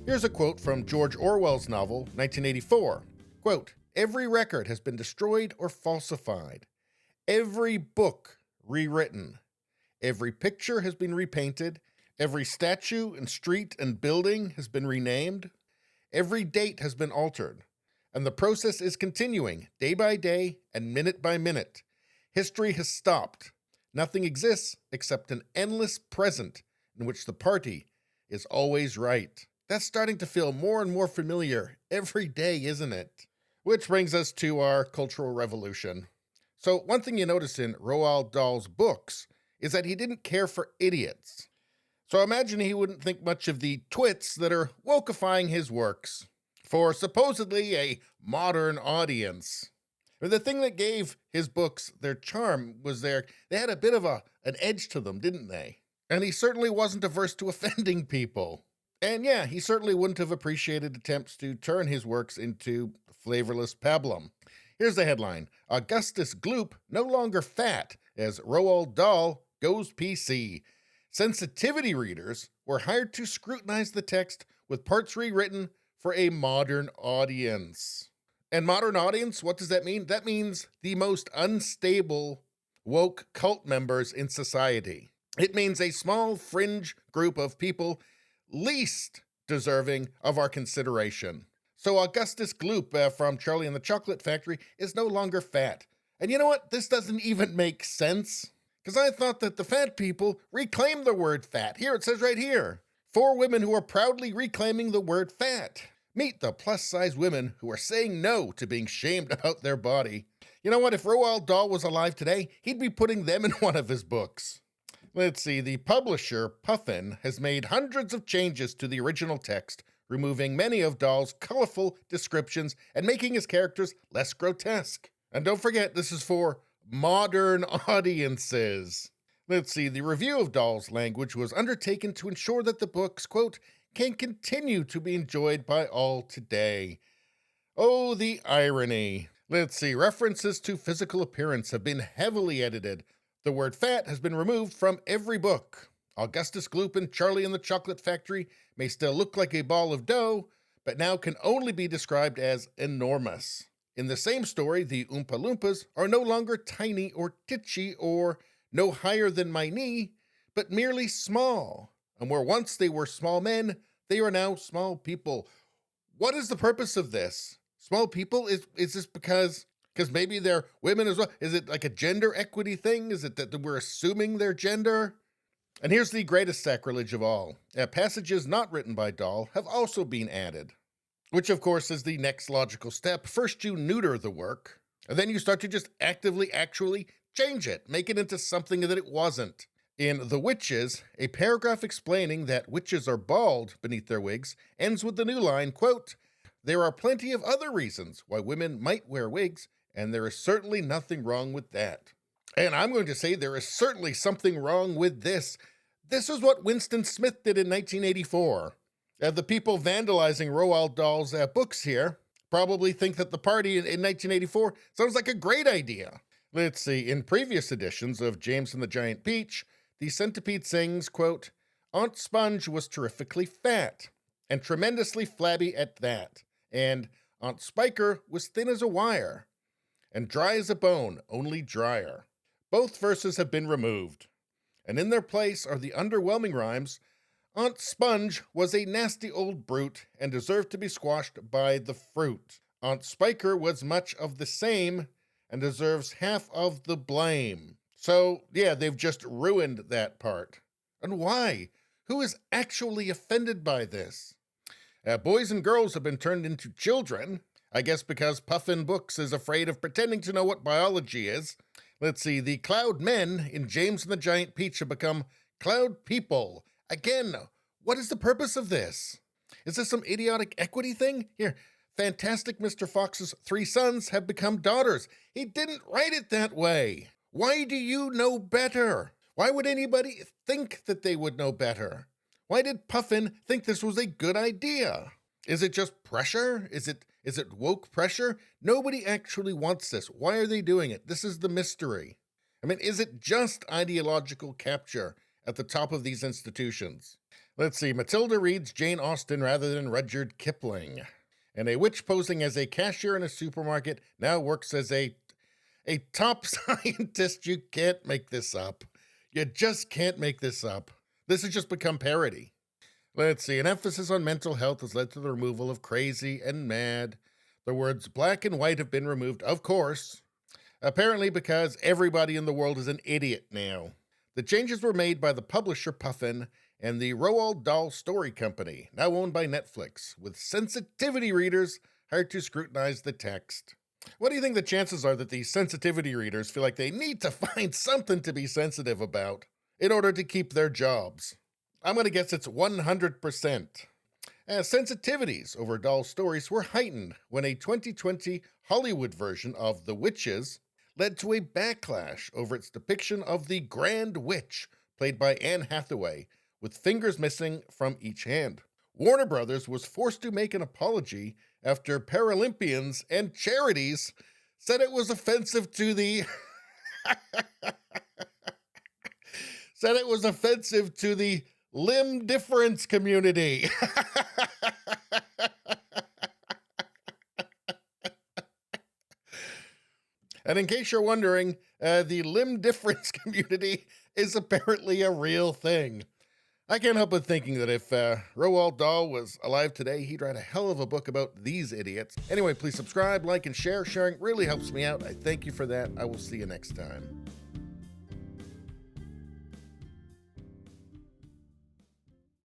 Here's a quote from George Orwell's novel, 1984. Quote, "Every record has been destroyed or falsified. Every book rewritten. Every picture has been repainted. Every statue and street and building has been renamed. Every date has been altered. And the process is continuing, day by day and minute by minute. History has stopped. Nothing exists except an endless present in which the party is always right." That's starting to feel more and more familiar every day, isn't it? Which brings us to our Cultural Revolution. So one thing you notice in Roald Dahl's books is that he didn't care for idiots. So imagine he wouldn't think much of the twits that are wokeifying his works for supposedly a modern audience. The thing that gave his books their charm was they had a bit of an edge to them, didn't they? And he certainly wasn't averse to offending people. And yeah, he certainly wouldn't have appreciated attempts to turn his works into flavorless pablum. Here's the headline: Augustus Gloop no longer fat as Roald Dahl goes PC. Sensitivity readers were hired to scrutinize the text with parts rewritten for a modern audience. And modern audience, what does that mean? That means the most unstable woke cult members in society. It means a small fringe group of people least deserving of our consideration. So Augustus Gloop from Charlie and the Chocolate Factory is no longer fat. And you know what? This doesn't even make sense. Because I thought that the fat people reclaimed the word fat. Here, it says right here. 4 women who are proudly reclaiming the word fat. Meet the plus-size women who are saying no to being shamed about their body. You know what? If Roald Dahl was alive today, he'd be putting them in one of his books. Let's see, the publisher, Puffin, has made hundreds of changes to the original text, removing many of Dahl's colorful descriptions and making his characters less grotesque. And don't forget, this is for modern audiences. Let's see, the review of Dahl's language was undertaken to ensure that the books, quote, can continue to be enjoyed by all today. Oh, the irony. Let's see, references to physical appearance have been heavily edited. The word fat has been removed from every book. Augustus Gloop and Charlie and the Chocolate Factory may still look like a ball of dough, but now can only be described as enormous. In the same story, the Oompa Loompas are no longer tiny or titchy or no higher than my knee, but merely small. And where once they were small men, they are now small people. What is the purpose of this? Small people? Is this because maybe they're women as well? Is it like a gender equity thing? Is it that we're assuming their gender? And here's the greatest sacrilege of all. Passages not written by Dahl have also been added. Which, of course, is the next logical step. First you neuter the work, and then you start to just actually change it, make it into something that it wasn't. In The Witches, a paragraph explaining that witches are bald beneath their wigs ends with the new line, quote, "There are plenty of other reasons why women might wear wigs, and there is certainly nothing wrong with that." And I'm going to say there is certainly something wrong with this. This is what Winston Smith did in 1984. The people vandalizing Roald Dahl's books here probably think that the party in 1984 sounds like a great idea. Let's see, in previous editions of James and the Giant Peach, the centipede sings, quote, "Aunt Sponge was terrifically fat, and tremendously flabby at that, and Aunt Spiker was thin as a wire, and dry as a bone, only drier." Both verses have been removed, and in their place are the underwhelming rhymes, "Aunt Sponge was a nasty old brute, and deserved to be squashed by the fruit. Aunt Spiker was much of the same, and deserves half of the blame." So, yeah, they've just ruined that part. And why? Who is actually offended by this? Boys and girls have been turned into children, I guess because Puffin Books is afraid of pretending to know what biology is. Let's see, the Cloud Men in James and the Giant Peach have become Cloud People. Again, what is the purpose of this? Is this some idiotic equity thing? Here, Fantastic Mr. Fox's 3 sons have become daughters. He didn't write it that way. Why do you know better? Why would anybody think that they would know better? Why did Puffin think this was a good idea? Is it just pressure? Is it woke pressure? Nobody actually wants this. Why are they doing it? This is the mystery. I mean, is it just ideological capture at the top of these institutions? Let's see. Matilda reads Jane Austen rather than Rudyard Kipling. And a witch posing as a cashier in a supermarket now works as a top scientist. You can't make this up. You just can't make this up. This has just become parody. Let's see. An emphasis on mental health has led to the removal of crazy and mad. The words black and white have been removed, of course, apparently because everybody in the world is an idiot now. The changes were made by the publisher Puffin and the Roald Dahl Story Company, now owned by Netflix, with sensitivity readers hired to scrutinize the text. What do you think the chances are that the sensitivity readers feel like they need to find something to be sensitive about in order to keep their jobs? I'm going to guess it's 100%. As sensitivities over Dahl's stories were heightened when a 2020 Hollywood version of The Witches led to a backlash over its depiction of the Grand Witch, played by Anne Hathaway, with fingers missing from each hand. Warner Brothers was forced to make an apology after Paralympians and charities said it was offensive to the limb difference community. And in case you're wondering, the limb difference community is apparently a real thing. I can't help but thinking that if Roald Dahl was alive today, he'd write a hell of a book about these idiots. Anyway, please subscribe, like, and share. Sharing really helps me out. I thank you for that. I will see you next time.